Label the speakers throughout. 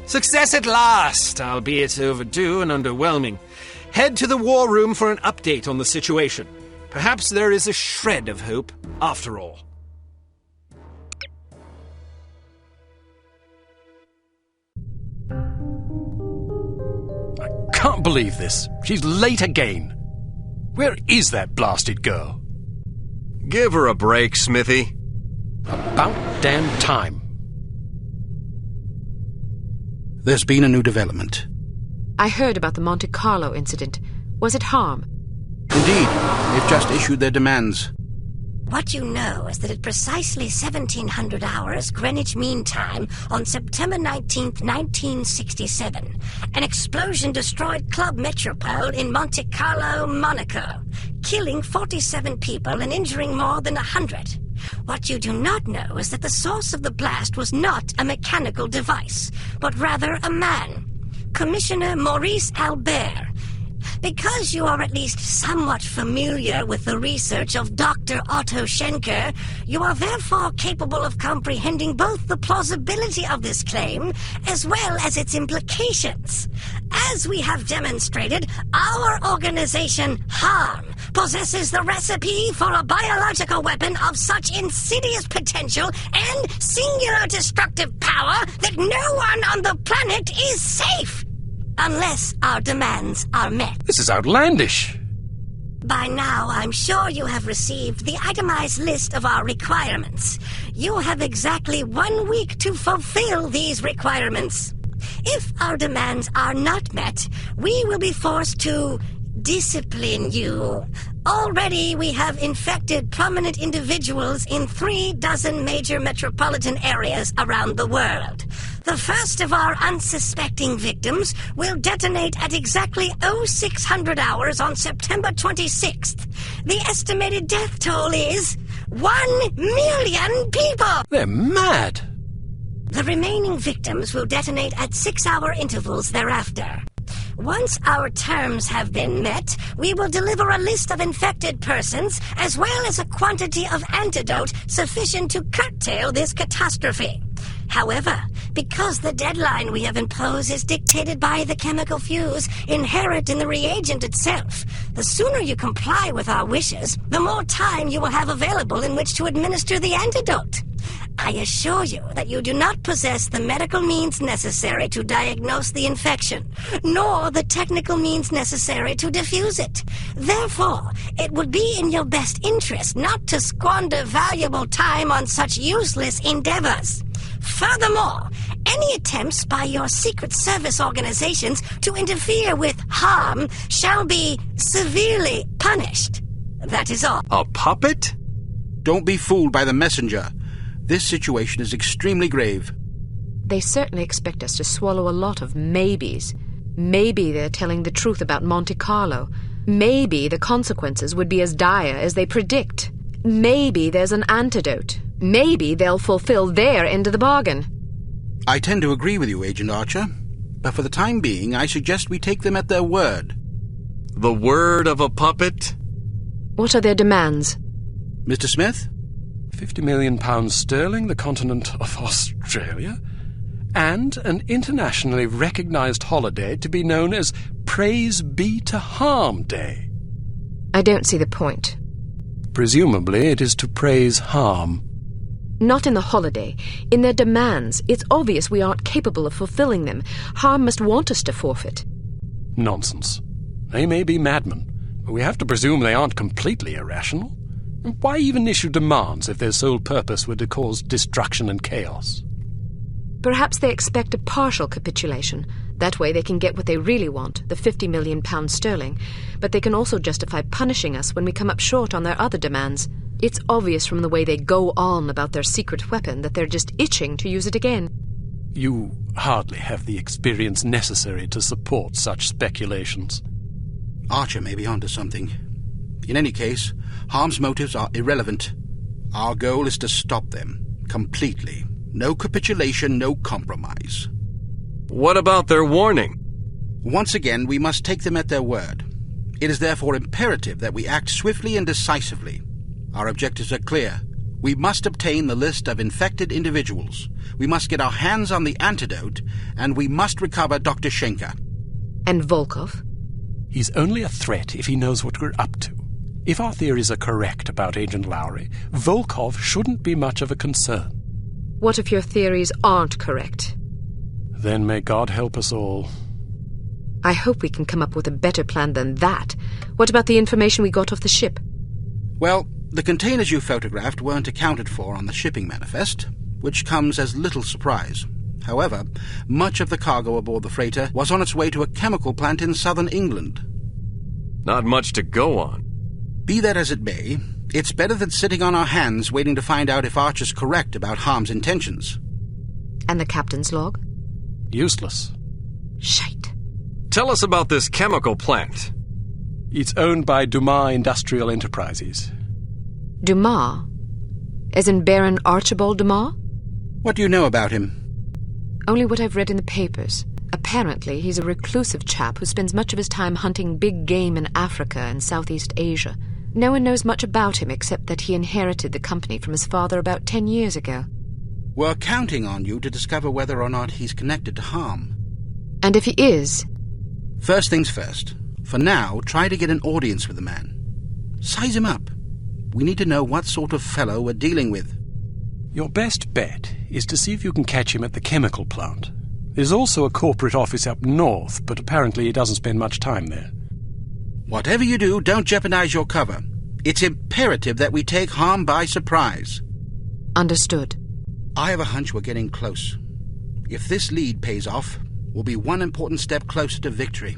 Speaker 1: Success at last, albeit overdue and underwhelming. Head to the war room for an update on the situation. Perhaps there is a shred of hope, after all.
Speaker 2: I can't believe this. She's late again. Where is that blasted girl?
Speaker 3: Give her a break, Smithy.
Speaker 2: About damn time.
Speaker 4: There's been a new development.
Speaker 5: I heard about the Monte Carlo incident. Was it harm?
Speaker 4: Indeed, they've just issued their demands.
Speaker 6: What you know is that at precisely 1700 hours Greenwich Mean Time on September 19th, 1967, an explosion destroyed Club Metropole in Monte Carlo, Monaco, killing 47 people and injuring more than 100. What you do not know is that the source of the blast was not a mechanical device, but rather a man, Commissioner Maurice Albert. Because you are at least somewhat familiar with the research of Dr. Otto Schenker, you are therefore capable of comprehending both the plausibility of this claim as well as its implications. As we have demonstrated, our organization, HARM, possesses the recipe for a biological weapon of such insidious potential and singular destructive power that no one on the planet is safe. Unless our demands are met.
Speaker 2: This is outlandish.
Speaker 6: By now, I'm sure you have received the itemized list of our requirements. You have exactly 1 week to fulfill these requirements. If our demands are not met, we will be forced to discipline you. Already, we have infected prominent individuals in 36 major metropolitan areas around the world. The first of our unsuspecting victims will detonate at exactly 0600 hours on September 26th. The estimated death toll is 1 million people!
Speaker 2: They're mad!
Speaker 6: The remaining victims will detonate at 6-hour intervals thereafter. Once our terms have been met, we will deliver a list of infected persons as well as a quantity of antidote sufficient to curtail this catastrophe. However, because the deadline we have imposed is dictated by the chemical fuse inherent in the reagent itself, the sooner you comply with our wishes, the more time you will have available in which to administer the antidote. I assure you that you do not possess the medical means necessary to diagnose the infection, nor the technical means necessary to diffuse it. Therefore, it would be in your best interest not to squander valuable time on such useless endeavors. Furthermore, any attempts by your Secret Service organizations to interfere with harm shall be severely punished. That is all.
Speaker 3: A puppet?
Speaker 4: Don't be fooled by the messenger. This situation is extremely grave.
Speaker 5: They certainly expect us to swallow a lot of maybes. Maybe they're telling the truth about Monte Carlo. Maybe the consequences would be as dire as they predict. Maybe there's an antidote. Maybe they'll fulfill their end of the bargain.
Speaker 4: I tend to agree with you, Agent Archer. But for the time being, I suggest we take them at their word.
Speaker 3: The word of a puppet?
Speaker 5: What are their demands?
Speaker 4: Mr. Smith?
Speaker 2: £50 million sterling, the continent of Australia, and an internationally recognized holiday to be known as Praise Be to Harm Day.
Speaker 5: I don't see the point.
Speaker 2: Presumably it is to praise harm.
Speaker 5: Not in the holiday. In their demands. It's obvious we aren't capable of fulfilling them. Harm must want us to forfeit.
Speaker 2: Nonsense. They may be madmen, but we have to presume they aren't completely irrational. Why even issue demands if their sole purpose were to cause destruction and chaos?
Speaker 5: Perhaps they expect a partial capitulation. That way they can get what they really want, the £50 million sterling. But they can also justify punishing us when we come up short on their other demands. It's obvious from the way they go on about their secret weapon that they're just itching to use it again.
Speaker 2: You hardly have the experience necessary to support such speculations.
Speaker 4: Archer may be onto something. In any case, Harm's motives are irrelevant. Our goal is to stop them, completely. No capitulation, no compromise.
Speaker 3: What about their warning?
Speaker 4: Once again, we must take them at their word. It is therefore imperative that we act swiftly and decisively. Our objectives are clear. We must obtain the list of infected individuals. We must get our hands on the antidote, and we must recover Dr. Schenker.
Speaker 5: And Volkov?
Speaker 2: He's only a threat if he knows what we're up to. If our theories are correct about Agent Lowry, Volkov shouldn't be much of a concern.
Speaker 5: What if your theories aren't correct?
Speaker 2: Then may God help us all.
Speaker 5: I hope we can come up with a better plan than that. What about the information we got off the ship?
Speaker 4: Well, the containers you photographed weren't accounted for on the shipping manifest, which comes as little surprise. However, much of the cargo aboard the freighter was on its way to a chemical plant in southern England.
Speaker 3: Not much to go on.
Speaker 4: Be that as it may, it's better than sitting on our hands waiting to find out if Archer's correct about Harm's intentions.
Speaker 5: And the captain's log?
Speaker 2: Useless.
Speaker 5: Shite.
Speaker 3: Tell us about this chemical plant.
Speaker 2: It's owned by Dumas Industrial Enterprises.
Speaker 5: Dumas? As in Baron Archibald Dumas?
Speaker 4: What do you know about him?
Speaker 5: Only what I've read in the papers. Apparently, he's a reclusive chap who spends much of his time hunting big game in Africa and Southeast Asia. No one knows much about him except that he inherited the company from his father about 10 years ago.
Speaker 4: We're counting on you to discover whether or not he's connected to Harm.
Speaker 5: And if he is?
Speaker 4: First things first. For now, try to get an audience with the man. Size him up. We need to know what sort of fellow we're dealing with.
Speaker 2: Your best bet is to see if you can catch him at the chemical plant. There's also a corporate office up north, but apparently he doesn't spend much time there.
Speaker 4: Whatever you do, don't jeopardize your cover. It's imperative that we take Harm by surprise.
Speaker 5: Understood.
Speaker 4: I have a hunch we're getting close. If this lead pays off, we'll be one important step closer to victory.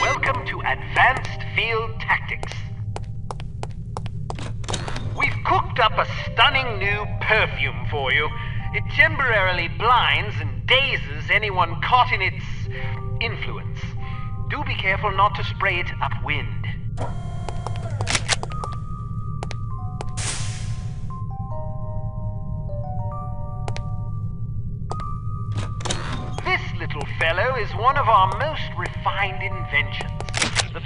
Speaker 7: Welcome to Advanced Field Tactics. We've cooked up a stunning new perfume for you. It temporarily blinds and dazes anyone caught in its influence. Do be careful not to spray it upwind. This little fellow is one of our most refined inventions, the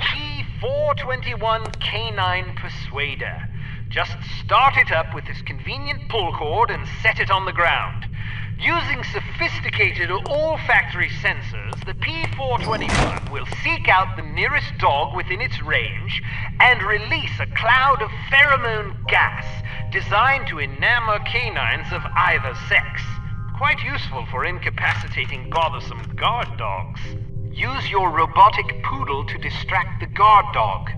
Speaker 7: P421 Canine Persuader. Just start it up with this convenient pull cord and set it on the ground. Using sophisticated olfactory sensors, the P421 will seek out the nearest dog within its range and release a cloud of pheromone gas designed to enamor canines of either sex. Quite useful for incapacitating bothersome guard dogs. Use your robotic poodle to distract the guard dog.